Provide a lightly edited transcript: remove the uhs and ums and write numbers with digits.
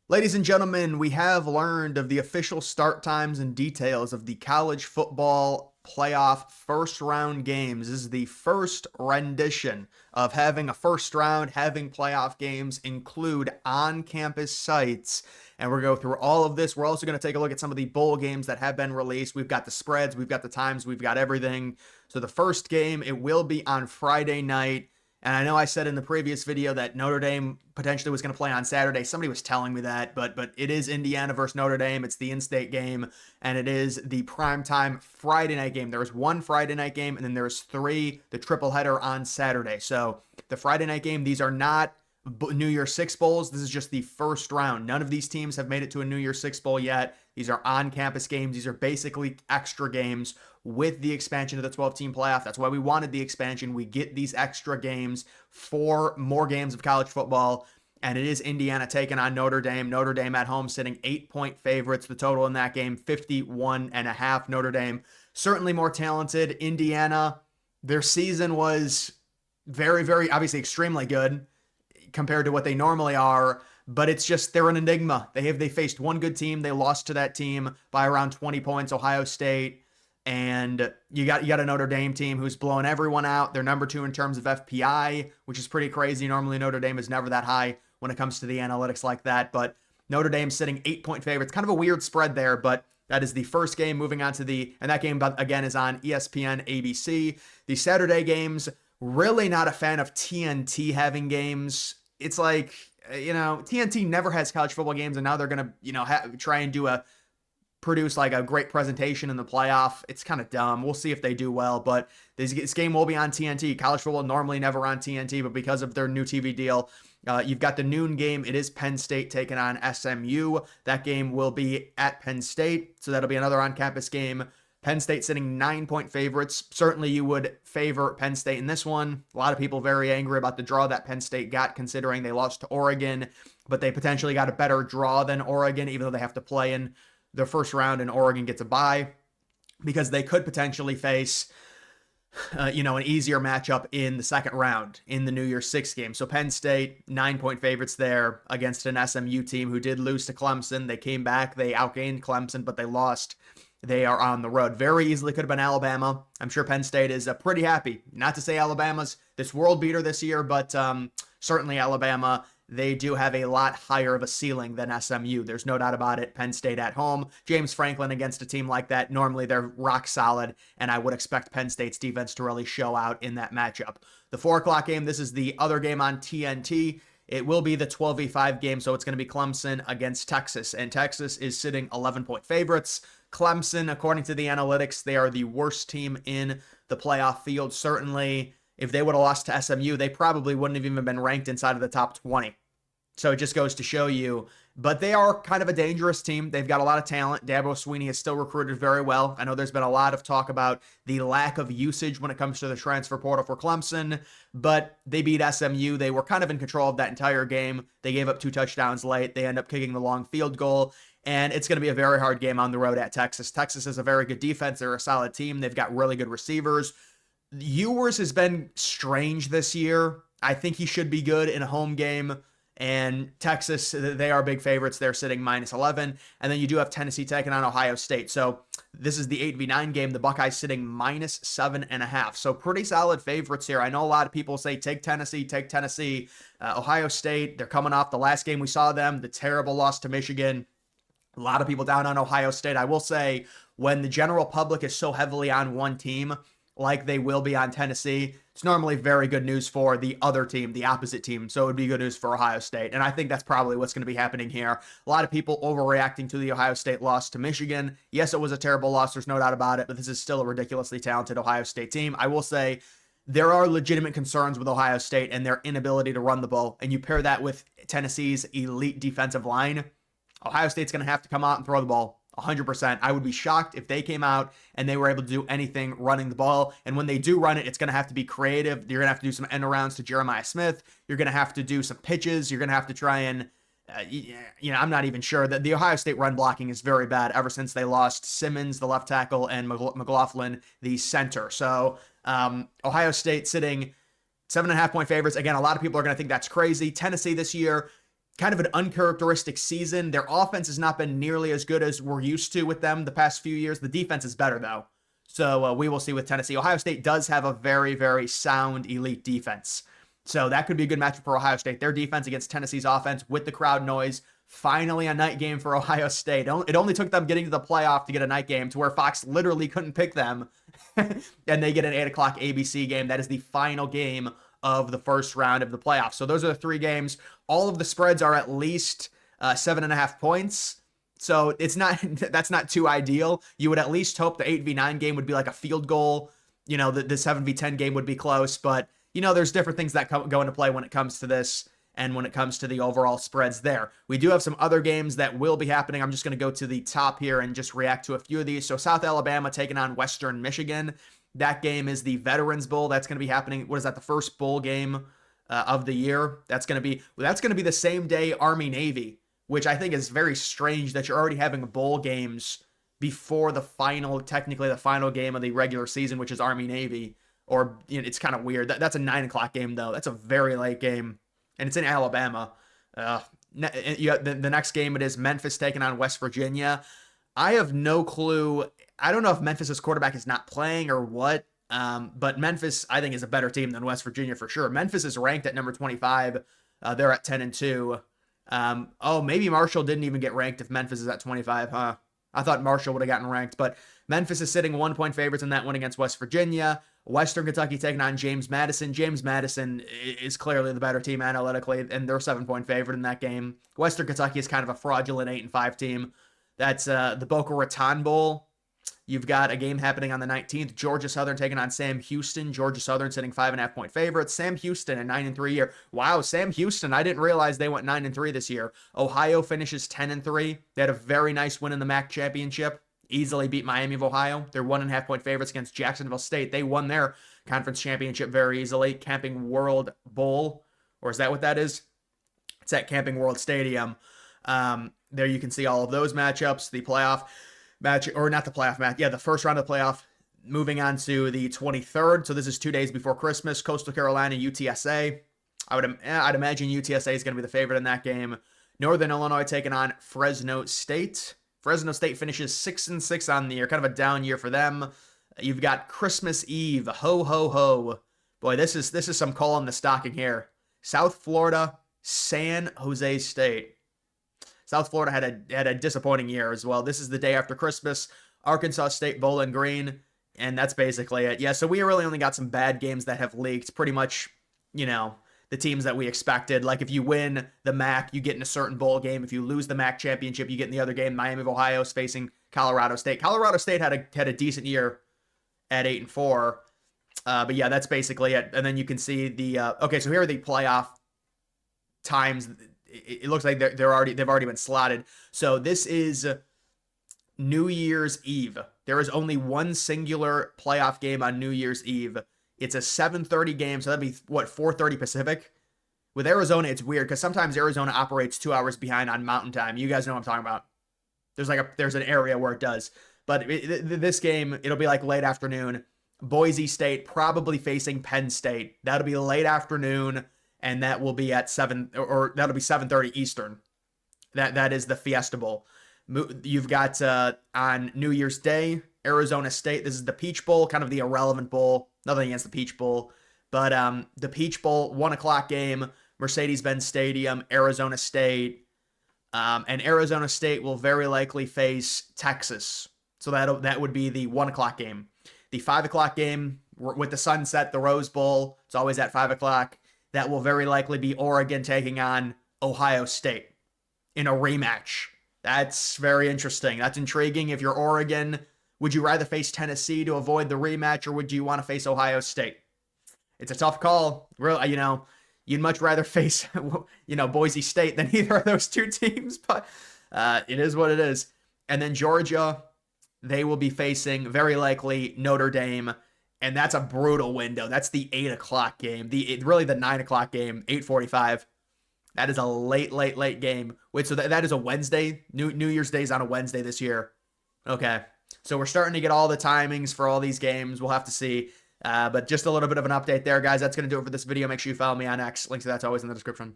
Ladies and gentlemen, we have learned of the official start times and details of the college football playoff first round games. This is the first rendition of having a first round, having playoff games include on campus sites. And we're going to go through all of this. We're also going to take a look at some of the bowl games that have been released. We've got the spreads, we've got the times, we've got everything. So the first game, it will be on Friday night. And I know I said in the previous video that Notre Dame potentially was going to play on Saturday. Somebody was telling me that, but it is Indiana versus Notre Dame. It's the in-state game, and it is the primetime Friday night game. There is one Friday night game, and then there's three, the triple header on Saturday. So the Friday night game, these are not New Year's Six bowls. This is just the first round. None of these teams have made it to a New Year's Six bowl yet. These are on-campus games. These are basically extra games with the expansion of the 12-team playoff. That's why we wanted the expansion. We get these extra games for more games of college football. And it is Indiana taking on Notre Dame. Notre Dame at home sitting 8-point favorites. The total in that game, 51.5. Notre Dame certainly more talented. Indiana, their season was very, very, obviously extremely good compared to what they normally are, but it's just they're an enigma. They faced one good team. They lost to that team by around 20 points, Ohio State. And you got a Notre Dame team who's blowing everyone out. They're number 2 in terms of FPI, which is pretty crazy. Normally Notre Dame is never that high when it comes to the analytics like that, but Notre Dame sitting 8-point favorites. Kind of a weird spread there, but that is the first game. Moving on to and that game again is on ESPN, ABC. The Saturday games, really not a fan of TNT having games. It's like, TNT never has college football games, and now they're going to, try and produce like a great presentation in the playoff. It's kind of dumb. We'll see if they do well, but this game will be on TNT. College football normally never on TNT, but because of their new TV deal, you've got the noon game. It is Penn State taking on SMU. That game will be at Penn State, so that'll be another on-campus game. Penn State sitting 9-point favorites. Certainly you would favor Penn State in this one. A lot of people very angry about the draw that Penn State got considering they lost to Oregon, but they potentially got a better draw than Oregon, even though they have to play in their first round and Oregon gets a bye, because they could potentially face an easier matchup in the second round in the New Year's Six game. So Penn State, 9-point favorites there against an SMU team who did lose to Clemson. They came back, they outgained Clemson, but they lost. They are on the road. Very easily could have been Alabama. I'm sure Penn State is pretty happy. Not to say Alabama's this world beater this year, but certainly Alabama, they do have a lot higher of a ceiling than SMU. There's no doubt about it. Penn State at home. James Franklin against a team like that, normally they're rock solid, and I would expect Penn State's defense to really show out in that matchup. The 4 o'clock game, this is the other game on TNT. It will be the 12v5 game, so it's going to be Clemson against Texas, and Texas is sitting 11-point favorites. Clemson, according to the analytics, they are the worst team in the playoff field. Certainly, if they would have lost to SMU, they probably wouldn't have even been ranked inside of the top 20. So it just goes to show you. But they are kind of a dangerous team. They've got a lot of talent. Dabo Swinney is still recruited very well. I know there's been a lot of talk about the lack of usage when it comes to the transfer portal for Clemson, but they beat SMU. They were kind of in control of that entire game. They gave up 2 touchdowns late. They end up kicking the long field goal. And it's going to be a very hard game on the road at Texas. Texas is a very good defense. They're a solid team. They've got really good receivers. Ewers has been strange this year. I think he should be good in a home game. And Texas, they are big favorites. They're sitting -11. And then you do have Tennessee taking on Ohio State. So this is the 8v9 game. The Buckeyes sitting -7.5. So pretty solid favorites here. I know a lot of people say take Tennessee, take Tennessee. Ohio State, they're coming off the last game we saw them, the terrible loss to Michigan. A lot of people down on Ohio State. I will say, when the general public is so heavily on one team, like they will be on Tennessee, it's normally very good news for the other team, the opposite team. So it would be good news for Ohio State. And I think that's probably what's going to be happening here. A lot of people overreacting to the Ohio State loss to Michigan. Yes, it was a terrible loss. There's no doubt about it. But this is still a ridiculously talented Ohio State team. I will say there are legitimate concerns with Ohio State and their inability to run the ball. And you pair that with Tennessee's elite defensive line, Ohio State's going to have to come out and throw the ball 100%. I would be shocked if they came out and they were able to do anything running the ball. And when they do run it, it's going to have to be creative. You're going to have to do some end arounds to Jeremiah Smith. You're going to have to do some pitches. You're going to have to try and, I'm not even sure that the Ohio State run blocking is very bad ever since they lost Simmons, the left tackle, and McLaughlin, the center. So Ohio State sitting 7.5-point favorites. Again, a lot of people are going to think that's crazy. Tennessee this year, kind of an uncharacteristic season. Their offense has not been nearly as good as we're used to with them the past few years. The defense is better, though. So we will see with Tennessee. Ohio State does have a very, very sound, elite defense. So that could be a good matchup for Ohio State. Their defense against Tennessee's offense with the crowd noise. Finally, a night game for Ohio State. It only took them getting to the playoff to get a night game to where Fox literally couldn't pick them. And they get an 8 o'clock ABC game. That is the final game of the first round of the playoffs. So those are the 3 games. All of the spreads are at least 7.5 points. So it's not that's not too ideal. You would at least hope the 8v9 game would be like a field goal. The 7v10 game would be close. But, there's different things that go into play when it comes to this and when it comes to the overall spreads there. We do have some other games that will be happening. I'm just going to go to the top here and just react to a few of these. So South Alabama taking on Western Michigan. That game is the Veterans Bowl. That's going to be happening. What is that? The first bowl game of the year. That's going to be the same day Army Navy, which I think is very strange that you're already having bowl games before technically the final game of the regular season, which is Army Navy. Or it's kind of weird. That's a 9 o'clock game though. That's a very late game, and it's in Alabama. The next game it is Memphis taking on West Virginia. I have no clue. I don't know if Memphis's quarterback is not playing or what. But Memphis, I think, is a better team than West Virginia for sure. Memphis is ranked at number 25. They're at 10-2. Maybe Marshall didn't even get ranked if Memphis is at 25, huh? I thought Marshall would have gotten ranked, but Memphis is sitting 1-point favorites in that one against West Virginia. Western Kentucky taking on James Madison. James Madison is clearly the better team analytically, and they're 7-point favorite in that game. Western Kentucky is kind of a fraudulent 8-5 team. That's the Boca Raton Bowl. You've got a game happening on the 19th. Georgia Southern taking on Sam Houston. Georgia Southern sitting 5.5-point favorites. Sam Houston, a 9-3 year. Wow, Sam Houston, I didn't realize they went 9-3 this year. Ohio finishes 10-3. They had a very nice win in the MAC championship. Easily beat Miami of Ohio. They're 1.5-point favorites against Jacksonville State. They won their conference championship very easily. Camping World Bowl, or is that what that is? It's at Camping World Stadium. There you can see all of those matchups. The playoff match, or not the playoff match. Yeah, the first round of the playoff. Moving on to the 23rd. So this is 2 days before Christmas. Coastal Carolina, UTSA. I'd imagine UTSA is going to be the favorite in that game. Northern Illinois taking on Fresno State. Fresno State finishes 6-6 on the year. Kind of a down year for them. You've got Christmas Eve. Ho, ho, ho. Boy, this is some call in the stocking here. South Florida, San Jose State. South Florida had a disappointing year as well. This is the day after Christmas. Arkansas State, Bowling Green, and that's basically it. Yeah, so we really only got some bad games that have leaked. Pretty much, the teams that we expected. Like if you win the MAC, you get in a certain bowl game. If you lose the MAC championship, you get in the other game. Miami of Ohio is facing Colorado State. Colorado State had a decent year at 8-4. But yeah, that's basically it. And then you can see the okay. So here are the playoff times. It looks like they've already been slotted. So this is New Year's Eve. There is only one singular playoff game on New Year's Eve. It's a 7:30 game, so that'd be, 4:30 Pacific? With Arizona, it's weird, because sometimes Arizona operates 2 hours behind on Mountain Time. You guys know what I'm talking about. There's an area where it does. But this game, it'll be like late afternoon. Boise State probably facing Penn State. That'll be late afternoon, and that will be at 7, or that'll be 7:30 Eastern. That is the Fiesta Bowl. You've got on New Year's Day, Arizona State. This is the Peach Bowl, kind of the irrelevant bowl. Nothing against the Peach Bowl. But the Peach Bowl, 1 o'clock game, Mercedes-Benz Stadium, Arizona State. And Arizona State will very likely face Texas. So that would be the 1 o'clock game. The 5 o'clock game with the sunset, the Rose Bowl, it's always at 5 o'clock. That will very likely be Oregon taking on Ohio State in a rematch. That's very interesting. That's intriguing. If you're Oregon, would you rather face Tennessee to avoid the rematch, or would you want to face Ohio State? It's a tough call. Really, you'd much rather face, Boise State than either of those two teams, but it is what it is. And then Georgia, they will be facing, very likely, Notre Dame, and that's a brutal window. That's the 8 o'clock game. Really the 9 o'clock game, 8:45. That is a late game. Wait, so that is a Wednesday? New Year's Day is on a Wednesday this year. Okay. So we're starting to get all the timings for all these games. We'll have to see. But just a little bit of an update there, guys. That's going to do it for this video. Make sure you follow me on X. Links to that's always in the description.